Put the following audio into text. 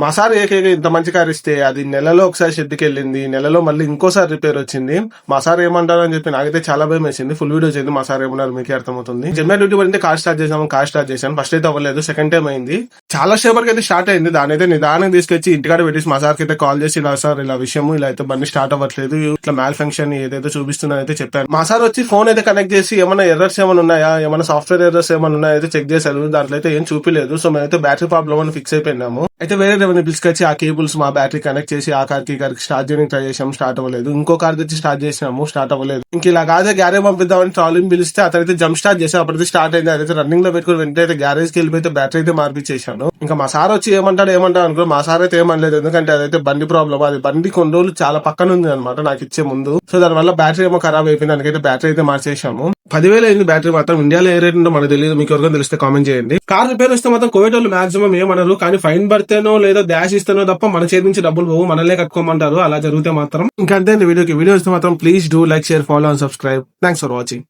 మా సార్ ఏకైక ఇంత మంచి కార్ ఇస్తే అది నెలలో ఒకసారి షెడ్కి వెళ్ళింది, నెలలో మళ్ళీ ఇంకోసారి రిపేర్ వచ్చింది. మా సార్ ఏమంటారు అని చెప్పి నాకైతే చాలా భయం వేసింది. ఫుల్ వీడియో చేయండి మా సార్ ఏమన్నారు మీకే అర్థమవుతుంది. జెమినా డ్యూటీ అంటే కార్ స్టార్ట్ చేశాను. ఫస్ట్ అయితే అవ్వలేదు, సెకండ్ టైం అయింది. చాలా సేపటికి అయితే స్టార్ట్ అయింది. దాని అయితే నిదానం తీసుకొచ్చి ఇంటికాడ పెట్టేసి మా సార్కి అయితే కాల్ చేసి ఇలా సార్ ఇలా విషయము ఇలా అయితే బండి స్టార్ట్ అవ్వట్లేదు, ఇట్లా మ్యాల్ ఫంక్షన్ ఏదైతే చూపిస్తున్నా అయితే చెప్పాను. మా సార్ వచ్చి ఫోన్ అయితే కనెక్ట్ చేసి ఏమైనా ఎర్రర్స్ ఏమైనా ఉన్నాయా, ఏమైనా సాఫ్ట్వేర్ ఎర్రర్స్ ఏమైనా ఉన్నాయా అయితే చెక్ చేశారు. దాంట్లో అయితే ఏం చూపిలేదు. సో మేమైతే బ్యాటరీ ప్రాబ్లమ్ అని ఫిక్స్ అయిపోయినాము. అయితే వేరే రెవెన్యూ పిలుచుకొచ్చి ఆ కేబుల్స్ మా బ్యాటరీ కనెక్ట్ చేసి ఆ కార్కి స్టార్ట్ చేయడానికి ట్రై చేసాము, స్టార్ట్ అవ్వలేదు. ఇంకో కార్ తెచ్చి స్టార్ట్ చేసినాము, స్టార్ట్ అవ్వలేదు. ఇంక ఇలా కాదే గ్యారేజ్ పంపిద్దామని ట్రాలీని పిలిస్తే అతనైతే జంప్ స్టార్ట్ చేసి అప్పటికి స్టార్ట్ అయింది. అదైతే రన్నింగ్ లో పెట్టుకుని వెంటనే గ్యారేజ్ కి వెళ్ళిపోతే బ్యాటరీ అయితే మార్పిచ్చేసాను. ఇంకా మా సార్ వచ్చి ఏమంటాడు అనుకో, మా సార్ అయితే ఏమనలేదు. ఎందుకంటే అదైతే బండి ప్రాబ్లమ్. అది బండి కొన్ని రోజులు చాలా పక్కన ఉంది అనమాట నాకు ఇచ్చే ముందు. సో దాని వల్ల బ్యాటరీ ఏమో ఖరాబ్ అయిపోయింది. దానికైతే బ్యాటరీ అయితే మార్చేసాము. 10,000 అయింది బ్యాటరీ మాత్రం. ఇండియాలో ఏ రేట్ ఉందో మనకు తెలియదు, మీకు ఎవరికైనా తెలిస్తే కామెంట్ చేయండి. కార్ రిపేర్ వస్తే మాత్రం కోవిడ్ వాళ్ళు మాక్సిమం ఏమనరు, కానీ ఫైన్ పడితేనో లేదా డాష్ ఇస్తేనో తప్ప మన చేతి నుంచి డబ్బులు పోవు, మనలే కట్టుకోమంటారు. అలా జరిగితే మాత్రం ఇంకా అంతే. వీడియో వస్తే మాత్రం please do like, share, follow and subscribe. Thanks for watching.